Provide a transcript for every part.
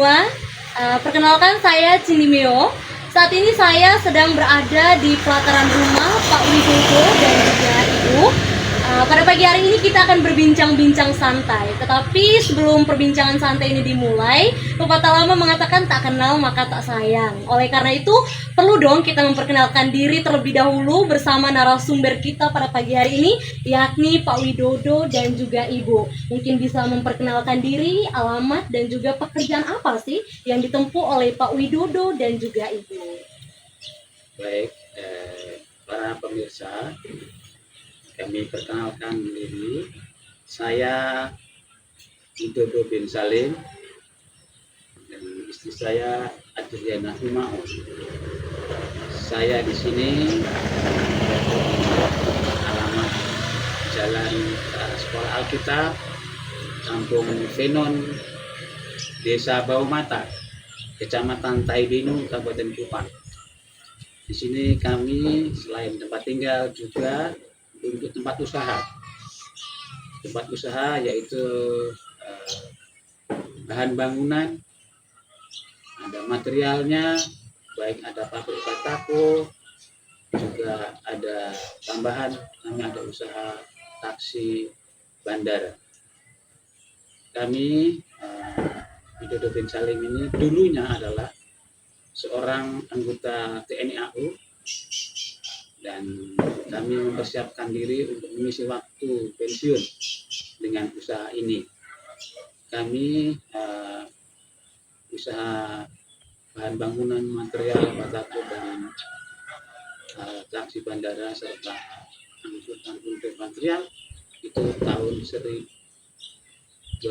semua. Perkenalkan saya Cindimeo. Saat ini saya sedang berada di pelataran rumah Pak Widodo dan juga Ibu. Pada pagi hari ini kita akan berbincang-bincang santai. Tetapi sebelum perbincangan santai ini dimulai, pepatah lama mengatakan tak kenal maka tak sayang. Oleh karena itu, perlu dong kita memperkenalkan diri terlebih dahulu bersama narasumber kita pada pagi hari ini, yakni Pak Widodo dan juga Ibu. Mungkin bisa memperkenalkan diri, alamat, dan juga pekerjaan apa sih yang ditempuh oleh Pak Widodo dan juga Ibu. Baik, para pemirsa, kami perkenalkan diri. Saya Widodo bin Salim dan istri saya Adriana Humao. Saya di sini alamat Jalan Sekolah Alkitab, Kampung Venon, Desa Baumata, Kecamatan Taibinu, Kabupaten Kupang. Di sini kami selain tempat tinggal juga untuk tempat usaha. Tempat usaha yaitu bahan bangunan, ada materialnya, baik ada pabrik batako, juga ada tambahan kami ada usaha taksi bandara. Kami Widodo bin Salim ini dulunya adalah seorang anggota TNI AU dan kami mempersiapkan diri untuk mengisi waktu pensiun dengan usaha ini. Kami usaha bahan bangunan, material, batako dan taksi bandara serta angkutan untuk material itu tahun 2018.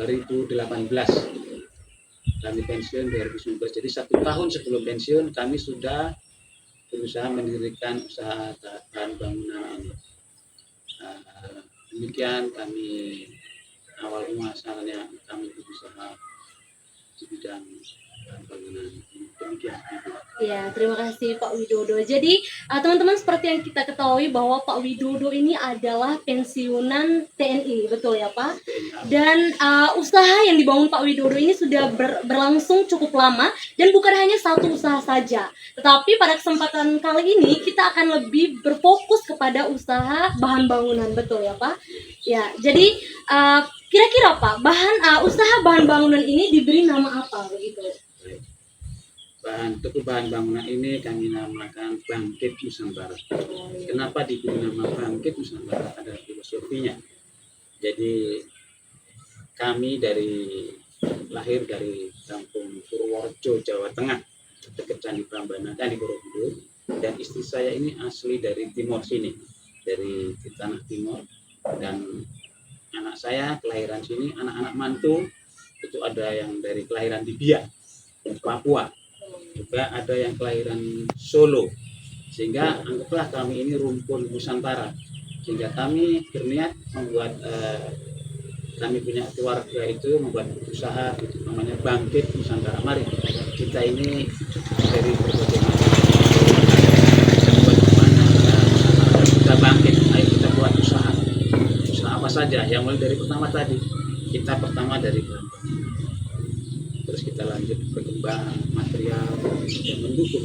Kami pensiun 2019. Jadi 1 tahun sebelum pensiun kami sudah berusaha mendirikan usaha bahan bangunan ini. Demikian kami awal muasalnya kami berusaha di bidang bahan bangunan ini. Demikian. Ya, terima kasih Pak Widodo. Jadi teman-teman seperti yang kita ketahui bahwa Pak Widodo ini adalah pensiunan TNI, betul ya Pak? Dan usaha yang dibangun Pak Widodo ini sudah berlangsung cukup lama dan bukan hanya satu usaha saja. Tetapi pada kesempatan kali ini kita akan lebih berfokus kepada usaha bahan bangunan, betul ya Pak? Ya, jadi kira-kira Pak, usaha bahan bangunan ini diberi nama apa begitu? Bahan bangunan ini kami namakan Bangkit Nusantara. Kenapa diberi nama Bangkit Nusantara? Ada filosofinya. Jadi kami lahir dari kampung Purworejo, Jawa Tengah, dekat Candi Prambanan, di Borobudur. Dan istri saya ini asli dari timur sini, dari tanah timur. Dan anak saya kelahiran sini, anak-anak mantu itu ada yang dari kelahiran di Biak, Papua. Juga ada yang kelahiran Solo, sehingga anggaplah kami ini rumpun Nusantara, sehingga kami berniat membuat kami punya keluarga itu membuat usaha itu namanya Bangkit Nusantara. Mari kita ini dari berbagai macam kita bangkit, ayo kita buat usaha apa saja yang mulai dari pertama tadi dari terus kita lanjut berkembang material yang mendukung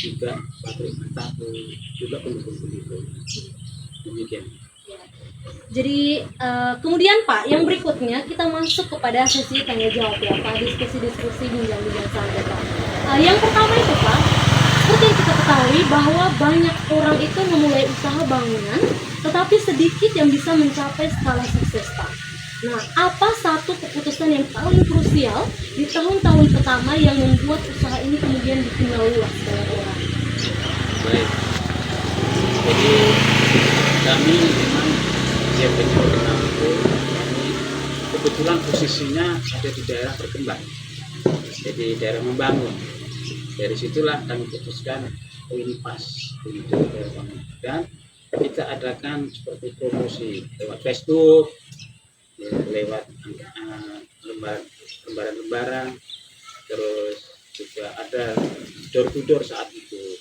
juga pabrik batako juga pendukung begitu. Demikian. Jadi kemudian Pak, yang berikutnya kita masuk kepada sesi tanya jawab ya Pak, diskusi bincang-bincang santai Pak. Yang pertama itu Pak, seperti yang kita ketahui bahwa banyak orang itu memulai usaha bangunan, tetapi sedikit yang bisa mencapai skala sukses Pak. Nah, apa satu keputusan yang paling krusial di tahun-tahun pertama yang membuat usaha ini kemudian dikenal luas oleh orang? Baik. Jadi kami memang kami kebetulan posisinya ada di daerah berkembang, jadi daerah membangun. Dari situlah kami putuskan ini pas untuk daerah bangun. Dan kita adakan seperti promosi lewat Facebook, ya, lewat lembaran-lembaran, terus juga ada door to door saat itu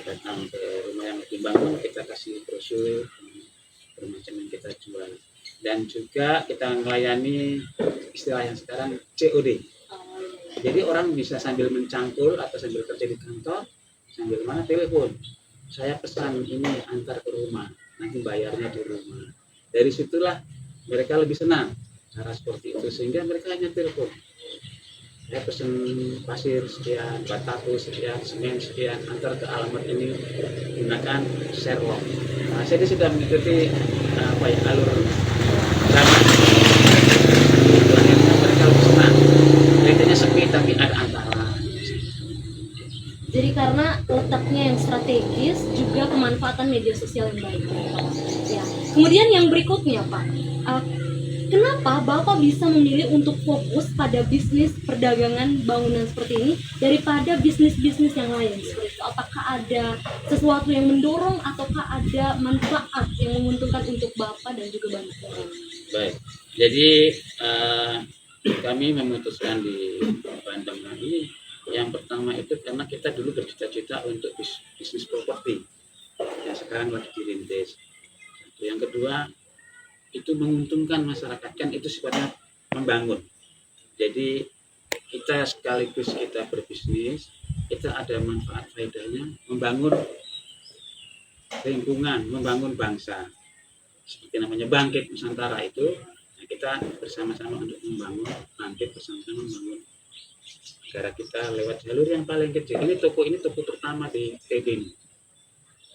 datang ke rumah yang dibangun, kita kasih brosur bermacam yang kita jual, dan juga kita melayani istilah yang sekarang COD. Jadi orang bisa sambil mencangkul atau sambil kerja di kantor, sambil mana telepon. Saya pesan ini antar ke rumah, nanti bayarnya di rumah. Dari situlah mereka lebih senang cara seperti itu, sehingga mereka hanya telepon. Saya pesan pasir sekian, bataku sekian, semen sekian, antar ke alamat ini gunakan Sherlock. Nah, saya sudah mengikuti alur zaman. Akhirnya mereka lebih senang. Kelihatannya sepi tapi ada antara. Jadi karena letaknya yang strategis, juga kemanfaatan media sosial yang baik. Ya. Kemudian yang berikutnya Pak, kenapa Bapak bisa memilih untuk fokus pada bisnis perdagangan bangunan seperti ini daripada bisnis-bisnis yang lain seperti itu? Apakah ada sesuatu yang mendorong ataukah ada manfaat yang menguntungkan untuk Bapak dan juga banyak orang? Baik, jadi kami memutuskan di Bandung ini yang pertama itu karena kita dulu bercita-cita untuk bisnis properti yang sekarang lagi dirintis. Yang kedua itu menguntungkan masyarakat, kan itu sifatnya membangun. Jadi kita sekaligus kita berbisnis, kita ada manfaat faedahnya membangun lingkungan, membangun bangsa. Seperti namanya Bangkit Nusantara itu, nah kita bersama-sama untuk membangun, bangkit bersama-sama membangun negara kita lewat jalur yang paling kecil. Ini toko pertama di TB ini.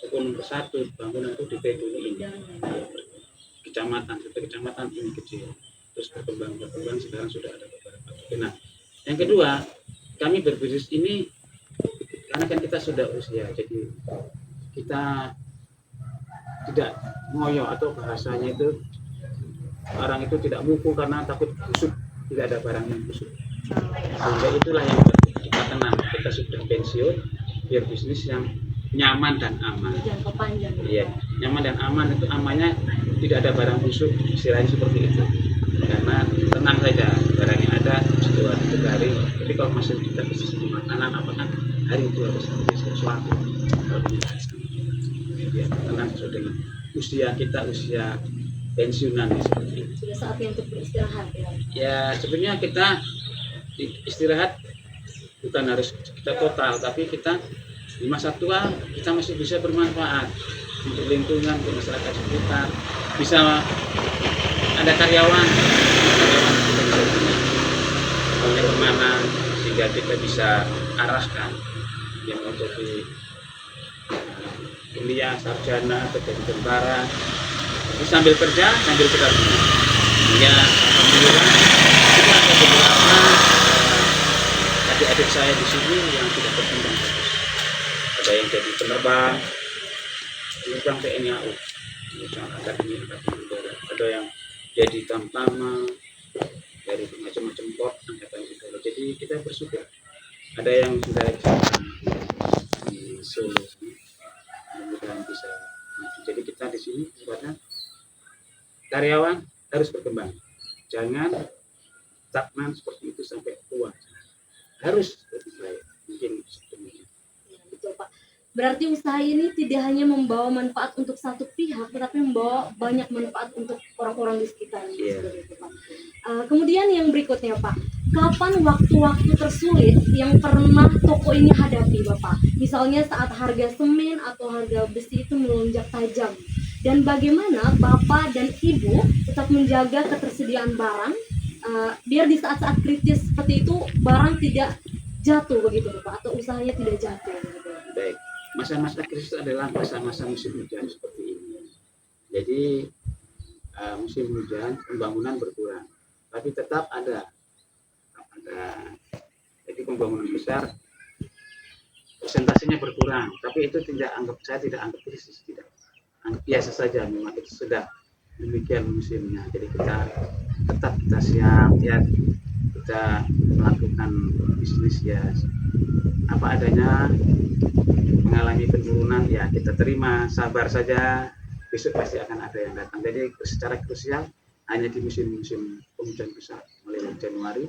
Toko nomor 1 bangunan itu di TB ini. Kecamatan, satu kecamatan ini kecil. Terus berkembang sekarang sudah ada beberapa. Nah, yang kedua, kami berbisnis ini karena kan kita sudah usia, jadi kita tidak ngoyo atau bahasanya itu orang itu tidak muku karena takut busuk, tidak ada barang yang busuk. Sehingga itulah yang kita tenang, kita sudah pensiun biar bisnis yang nyaman dan aman. Jangka panjang. Iya, nyaman dan aman itu amannya tidak ada barang busuk, istilahnya seperti itu. Karena tenang saja, barang yang ada 2-3 hari. Tapi kalau masih kita bisnis makanan, apakah hari itu harus ada sesuatu? Ya, tenang sesuai dengan usia kita, usia pensiunan seperti itu. Sudah saatnya untuk beristirahat ya. Ya, sebenarnya kita istirahat bukan harus kita total, tapi kita di masa tua kita masih bisa bermanfaat untuk lingkungan, untuk masyarakat sekitar, bisa ada karyawan kita bisa oleh kemana, sehingga kita bisa arahkan yang mau jadi kuliah, sarjana, atau jadi tentara, jadi sambil kerja, sambil kita punya. Ya, alhamdulillah kita ada beberapa adik-adik saya di sini yang sudah berkembang. Ada yang jadi penerbang TNI AU, akademi udara. Ada yang jadi tamtama dari macam-macam port angkatan udara. Jadi kita bersyukur. Ada yang sudah di Solo, mudah-mudahan bisa maju. Jadi kita di sini sifatnya karyawan harus berkembang, jangan stagnan seperti itu sampai tua, harus lebih baik mungkin demikian. Ya, betul Pak. Berarti usaha ini tidak hanya membawa manfaat untuk satu pihak, tetapi membawa banyak manfaat untuk orang-orang di sekitarnya. Yeah. Kemudian yang berikutnya Pak, kapan waktu-waktu tersulit yang pernah toko ini hadapi Bapak? Misalnya saat harga semen atau harga besi itu melonjak tajam. Dan bagaimana Bapak dan Ibu tetap menjaga ketersediaan barang biar di saat-saat kritis seperti itu barang tidak jatuh begitu Bapak, atau usahanya tidak jatuh begitu. Baik, masa-masa krisis adalah masa-masa musim hujan seperti ini. Jadi musim hujan pembangunan berkurang, tapi tetap ada. Jadi pembangunan besar persentasenya berkurang, tapi itu saya tidak anggap krisis, tidak. Biasa saja, memang itu sudah demikian musimnya. Jadi kita tetap siap ya, kita melakukan bisnis ya apa adanya, mengalami penurunan ya kita terima, sabar saja, besok pasti akan ada yang datang. Jadi secara krusial hanya di musim-musim penghujan besar, mulai Januari,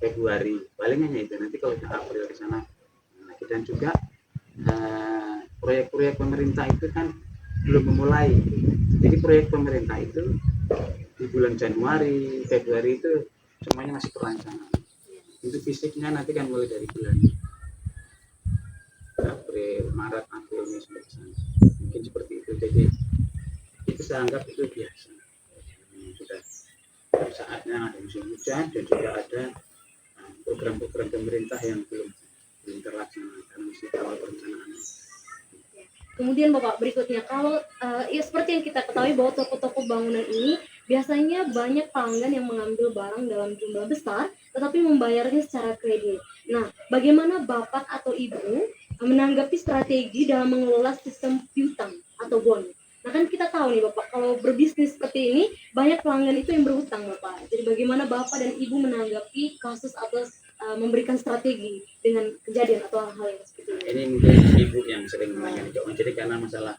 Februari, paling hanya itu. Nanti kalau April ke sana lagi. Dan juga proyek-proyek pemerintah itu kan belum memulai. Jadi proyek pemerintah itu di bulan Januari, Februari itu semuanya masih perancangan. Untuk fisiknya nanti kan mulai dari bulan April, Maret, April, Mei sampai ke sana. Mungkin seperti itu. Jadi itu saya anggap itu biasa. Sudah saatnya ada musim hujan dan juga ada program-program pemerintah yang belum terlaksana karena masih awal perencanaan. Kemudian Bapak berikutnya, kalau ya seperti yang kita ketahui bahwa toko-toko bangunan ini biasanya banyak pelanggan yang mengambil barang dalam jumlah besar, tetapi membayarnya secara kredit. Nah, bagaimana Bapak atau Ibu menanggapi strategi dalam mengelola sistem piutang atau bon? Nah kan kita tahu nih Bapak, kalau berbisnis seperti ini, banyak pelanggan itu yang berhutang Bapak. Jadi bagaimana Bapak dan Ibu menanggapi kasus atau memberikan strategi dengan kejadian atau hal-hal yang seperti ini? Ini mungkin ibu yang sering menangani keuangan. Jadi karena masalah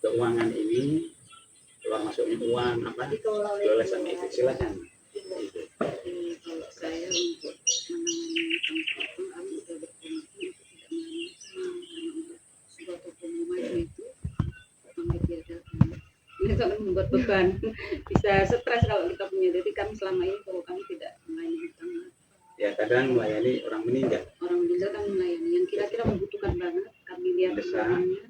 keuangan ini keluar masuknya uang apa Dikelola diolah sama itu silakan. Kalau saya untuk menangani utang piutang, kami sudah berkomitmen untuk tidak menangani utang karena untuk sebuah toko mau maju itu utang ditiadakan. Ini sangat membuat beban, bisa stres kalau kita punya. Jadi kami selama ini kalau kami tidak melayani utang, Ya kadang melayani orang meninggal. orang meninggal kami melayani yang kira-kira membutuhkan banget. Kami lihat sebenarnya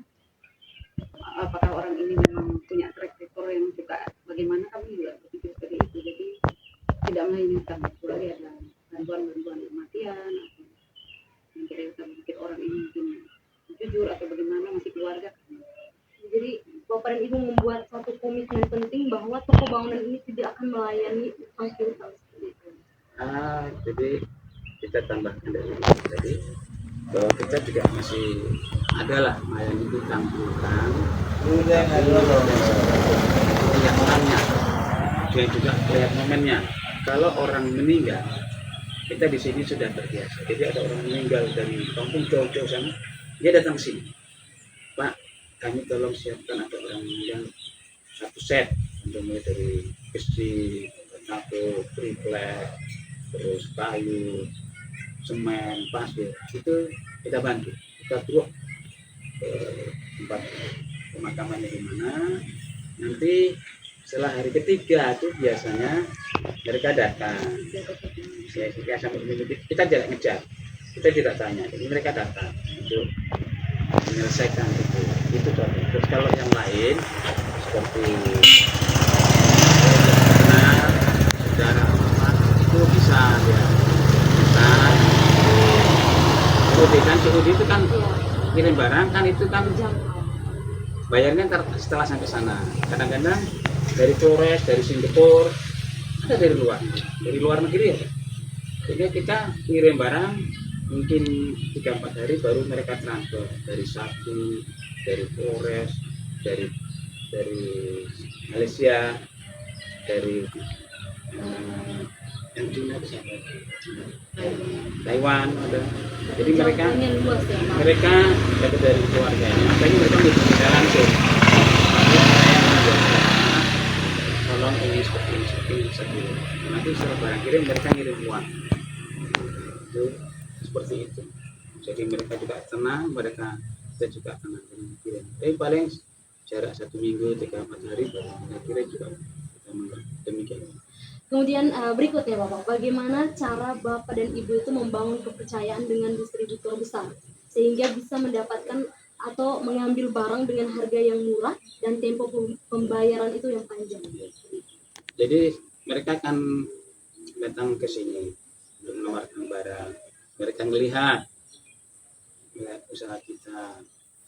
apakah orang ini memang punya track record yang juga bagaimana, kami juga berpikir seperti itu. Jadi tidak melayani utang kecuali ada bantuan kematian atau yang kita pikir orang ini mungkin jujur atau bagaimana masih keluarga. Jadi Bapak dan Ibu membuat satu komitmen penting bahwa toko bangunan ini tidak akan melayani utang piutang seperti itu. Jadi kita tambahkan dari tadi bahwa kita juga masih adalah melayani utang lihat orangnya dan juga lihat momennya. Kalau orang meninggal, kita di sini sudah terbiasa. Jadi ada orang meninggal dari kampung jauh-jauh sana, dia datang ke sini. Pak, kami tolong siapkan ada orang meninggal satu set, mulai dari besi, satu triplek, terus kayu, semen, pasir, itu kita bantu. Kita truk ke tempat pemakamannya di mana. Nanti setelah hari ketiga itu biasanya mereka datang. Ya, sampai kita tidak ngejar, kita tidak tanya. Jadi mereka datang untuk menyelesaikan itu contoh. Terus kalau yang lain seperti kenal saudara itu bisa ya bisa. COD itu kan kirim barang kan itu kan bayarnya setelah sampai sana. Kadang-kadang dari Flores, dari Singapura, ada dari luar negeri ya. Jadi kita kirim barang mungkin 3-4 hari baru mereka transfer dari Sabtu, dari Flores, dari Malaysia, dari yang Cina itu siapa? Taiwan ada. Jadi mereka dapat dari keluarganya. Makanya mereka bisa langsung. Tolong ini seperti ini. Nanti setelah barang kirim mereka ngirim uang. Itu seperti itu. Jadi mereka juga tenang, kita juga tenang dengan kirim. Tapi paling jarak 1 minggu 3-4 hari baru kita kirim juga kita demikian. Kemudian berikutnya Bapak, bagaimana cara Bapak dan Ibu itu membangun kepercayaan dengan distributor besar sehingga bisa mendapatkan atau mengambil barang dengan harga yang murah dan tempo pembayaran itu yang panjang. Jadi mereka akan datang ke sini untuk menawarkan barang. Mereka melihat usaha kita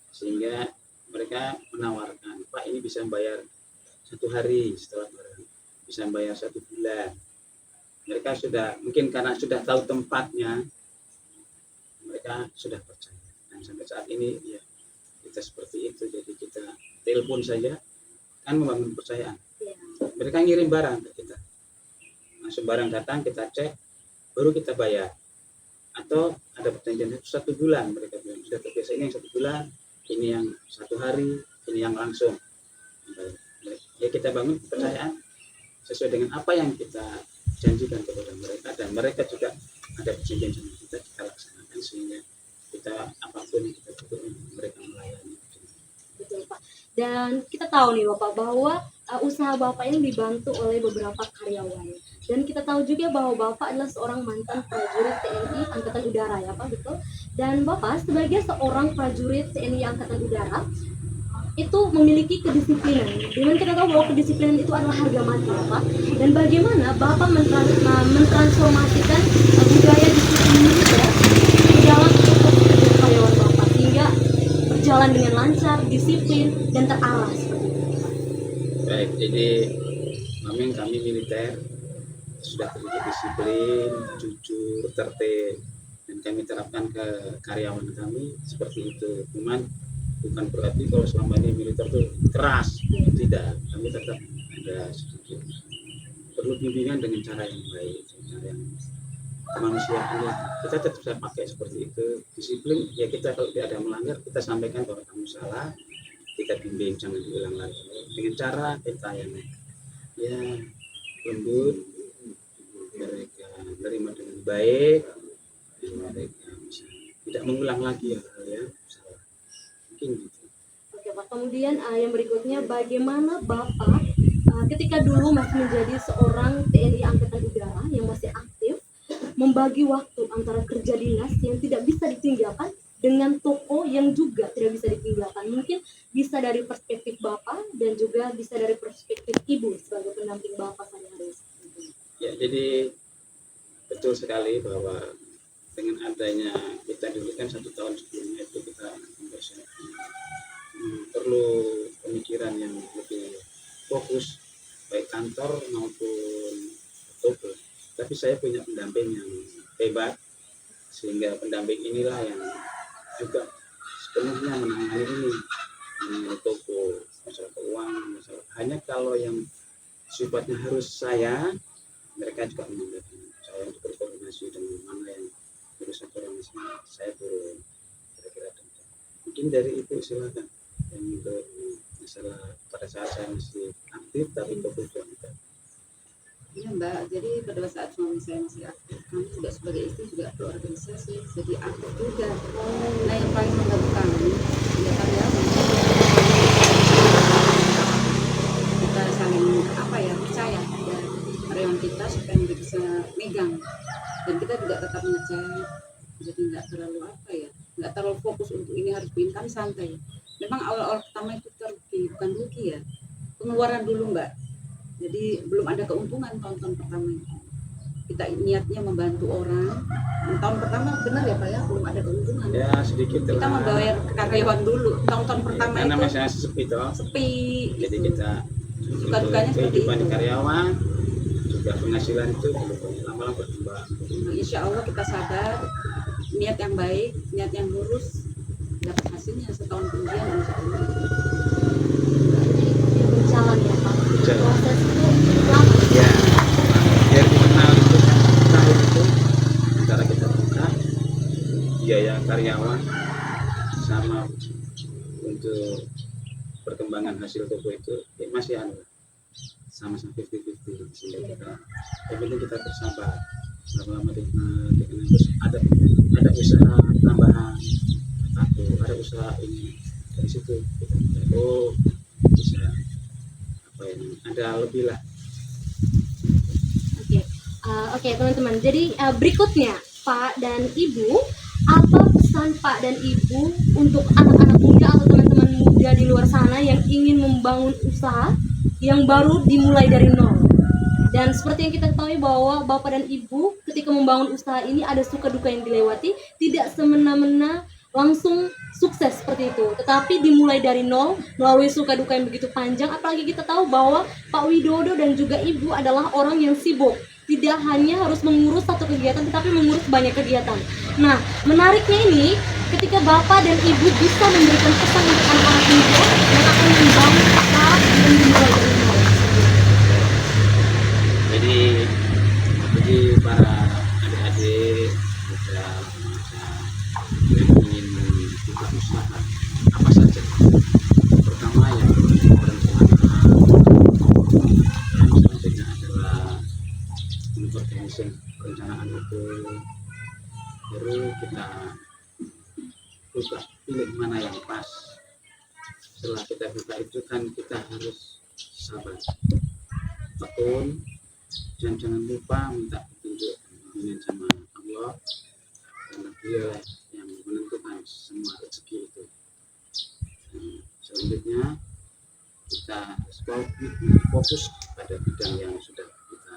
sehingga mereka menawarkan, Pak ini bisa bayar 1 hari setelah barang, bisa bayar 1 bulan. Mereka sudah mungkin karena sudah tahu tempatnya, mereka sudah percaya. Dan sampai saat ini ya kita seperti itu. Jadi kita telepon saja kan membangun kepercayaan. Mereka ngirim barang ke kita, langsung barang datang kita cek, baru kita bayar. Atau ada perjanjian 1 bulan, mereka bilang sudah terbiasa ini yang 1 bulan, ini yang 1 hari, ini yang langsung. Ya kita bangun kepercayaan sesuai dengan apa yang kita janjikan kepada mereka, dan mereka juga ada perjanjian sama kita laksanakan sehingga kita apapun yang kita butuhkan mereka melayani. Betul Pak. Dan kita tahu nih Bapak bahwa usaha Bapak ini dibantu oleh beberapa karyawan. Dan kita tahu juga bahwa Bapak adalah seorang mantan prajurit TNI Angkatan Udara ya Pak, betul? Dan Bapak sebagai seorang prajurit TNI Angkatan Udara itu memiliki kedisiplinan. Dimana kita tahu bahwa kedisiplinan itu adalah harga mati ya Pak. Dan bagaimana Bapak mentransformasikan budaya disiplin militer ke dalam proses karyawan Bapak sehingga berjalan dengan lancar, disiplin, dan terarah seperti itu. Baik, jadi memang kami militer sudah terdidik disiplin, jujur, tertib, dan kami terapkan ke karyawan kami seperti itu. Cuman bukan berarti kalau selama ini militer itu keras, tidak. Kami tetap ada sedikit perlu bimbingan dengan cara yang baik, cara yang kemanusiaan. Ya, kita tetap bisa pakai seperti itu. Disiplin, ya kita kalau tidak ada melanggar, kita sampaikan bahwa kamu salah, kita bimbing jangan diulang lagi. Dengan cara kita yang ya lembut, mereka menerima dengan baik, dan mereka bisa tidak mengulang lagi hal yang salah. Mungkin gitu. Oke Pak, kemudian yang berikutnya bagaimana Bapak ketika dulu masih menjadi seorang TNI Angkatan Udara yang masih aktif membagi waktu antara kerja dinas yang tidak bisa ditinggalkan dengan toko yang juga tidak bisa ditinggalkan. Mungkin bisa dari perspektif Bapak dan juga bisa dari perspektif Ibu sebagai pendamping Bapak sehari-hari. Ya, jadi betul sekali bahwa dengan adanya kita dulu kan 1 tahun sebelumnya itu kita mempersiapkan perlu pemikiran yang lebih fokus baik kantor maupun toko. Tapi saya punya pendamping yang hebat sehingga pendamping inilah yang juga sepenuhnya menangani ini, menangani toko, masalah keuangan, masalah hanya kalau yang sifatnya harus saya, mereka juga menyampaikan saya untuk berkoordinasi dengan mana yang urusan koordinasi saya turun kira-kira tentang. Mungkin dari itu silakan yang untuk masalah pada saat saya masih aktif tapi fokus juga. Iya Mbak, jadi pada saat suami saya masih aktif, kami juga sebagai istri juga berorganisasi, jadi aktif juga. Nah yang paling mengganggu kami, ya karyawan, kita saling percaya dan karyawan kita supaya mereka bisa megang, dan kita juga tetap ngecek, jadi nggak terlalu nggak terlalu fokus untuk ini harus bikin, kami santai. Memang awal-awal pertama itu bukan rugi ya, pengeluaran dulu Mbak. Jadi belum ada keuntungan tahun-tahun pertama itu. Kita niatnya membantu orang. Tahun pertama benar ya Pak ya, belum ada keuntungan. Ya sedikit kita lah. membayar ke karyawan dulu. Tahun-tahun pertama karena itu masih sepi toh. Sepi. Jadi kita suka-dukanya seperti kehidupan itu. Karyawan juga penghasilan itu belum lama-lama berkembang. Nah, insya Allah kita sabar, niat yang baik, niat yang lurus, dapat hasilnya setahun kemudian insya Allah. Berjalan ya Pak. Berjalan. Proses itu lama. Ya, biar dikenal itu tahun itu antara kita buka biaya karyawan sama untuk perkembangan hasil toko itu ya masih sama-sama 50-50 sehingga kita yang penting kita bersabar lama-lama dengan terus ada usaha tambahan atau ada usaha ini dari situ kita bisa ada lebih lah. Oke, teman-teman. Jadi berikutnya Pak dan Ibu, apa pesan Pak dan Ibu untuk anak-anak muda atau teman-teman muda di luar sana yang ingin membangun usaha yang baru dimulai dari nol? Dan seperti yang kita ketahui bahwa Bapak dan Ibu ketika membangun usaha ini ada suka duka yang dilewati, tidak semena-mena langsung sukses seperti itu, tetapi dimulai dari nol melalui suka duka yang begitu panjang. Apalagi kita tahu bahwa Pak Widodo dan juga Ibu adalah orang yang sibuk, tidak hanya harus mengurus satu kegiatan tetapi mengurus banyak kegiatan. Nah, menariknya ini ketika Bapak dan Ibu bisa memberikan pesan untuk anak-anak muda yang akan membangun usaha dan dimulai dari nol. Jadi para adik-adik muda yang ingin membuka usaha apa saja. Pertama yang perencanaan, yang selanjutnya adalah memperkenalkan perencanaan itu, baru kita buka pilih mana yang pas. Setelah kita buka itu kan kita harus sabar, tekun, dan jangan lupa minta petunjuk bimbingan sama Allah, karena Dia yang menentukan semua rezeki itu. Selanjutnya kita harus fokus pada bidang yang sudah kita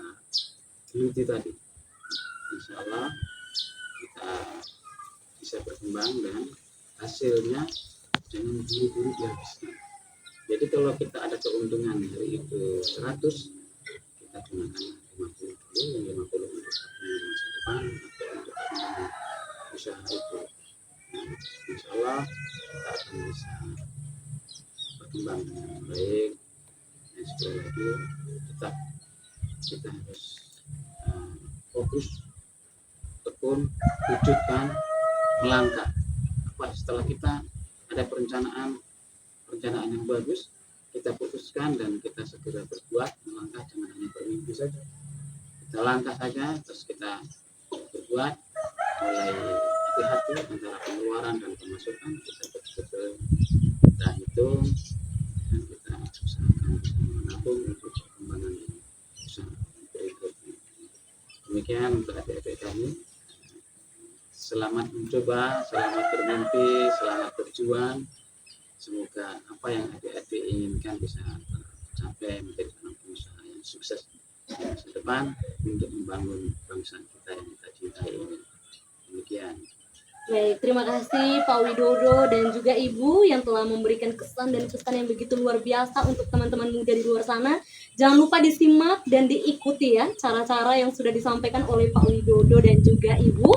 geluti tadi. Insya Allah kita bisa berkembang dan hasilnya jangan buru-buru dihabiskan. Jadi kalau kita ada keuntungan hari itu 100, kita gunakan 50 dulu, yang 50 untuk masa depan atau untuk pengembangan usaha itu. Nah, insya Allah kita akan bisa berkembang dengan baik. Dan sekali lagi tetap kita harus fokus, tekun, wujudkan, melangkah. Setelah kita ada perencanaan yang bagus, kita putuskan dan kita segera berbuat, melangkah, jangan hanya bermimpi saja. Kita langkah saja, terus kita berbuat, mulai hati-hati antara pengeluaran dan pemasukan, kita betul-betul kita hitung dan kita usahakan bisa menabung untuk perkembangan usaha berikutnya. Demikian untuk adik-adik kami. Selamat mencoba, selamat bermimpi, selamat berjuang. Semoga apa yang adik-adik inginkan bisa tercapai, menjadi anak pengusaha yang sukses di masa depan untuk membangun bangsa kita yang kita cintai ini. Demikian. Baik, terima kasih Pak Widodo dan juga Ibu yang telah memberikan kesan dan pesan yang begitu luar biasa untuk teman-teman muda di luar sana. Jangan lupa disimak dan diikuti ya cara-cara yang sudah disampaikan oleh Pak Widodo dan juga Ibu.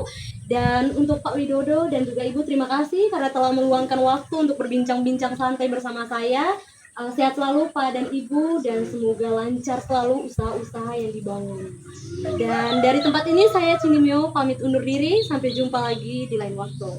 Dan untuk Pak Widodo dan juga Ibu, terima kasih karena telah meluangkan waktu untuk berbincang-bincang santai bersama saya. Sehat selalu Pak dan Ibu, dan semoga lancar selalu usaha-usaha yang dibangun. Dan dari tempat ini saya Cinimio pamit undur diri, sampai jumpa lagi di lain waktu.